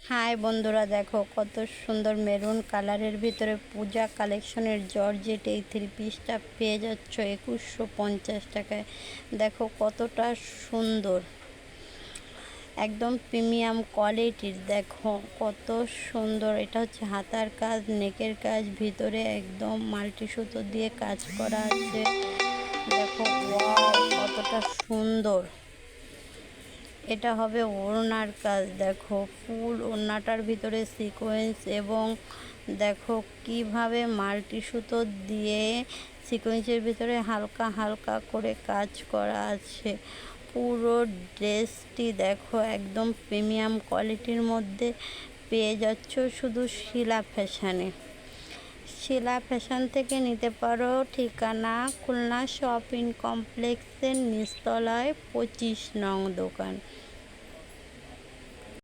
High বন্ধুরা, দেখো কত সুন্দর মেরুন কালারের ভিতরে পূজা কালেকশনের জর্জেট এই থ্রি পিসটা পেয়ে যাচ্ছ 2150 টাকায়। দেখো কতটা সুন্দর, একদম প্রিমিয়াম কোয়ালিটির। দেখো কত সুন্দর, এটা হচ্ছে হাতার কাজ, নেকের কাজ, ভিতরে একদম মাল্টি সুতো দিয়ে কাজ করা আছে। দেখো ওয়াও কতটা সুন্দর। এটা হবে ওড়নার কাজ। দেখো ফুল ওড়নাটার ভিতরে সিকোয়েন্স, এবং দেখো কিভাবে মাল্টি সুতো দিয়ে সিকোয়েন্সের ভিতরে হালকা হালকা করে কাজ করা আছে। পুরো ড্রেসটি দেখো একদম প্রিমিয়াম কোয়ালিটির মধ্যে পেয়ে যাচ্ছ শুধু শিলা ফ্যাশনে। শিলা ফ্যাশন থেকে নিতে পারো। ঠিকানা খুলনা শপিং কমপ্লেক্সের নিচতলায় 25 নং দোকান।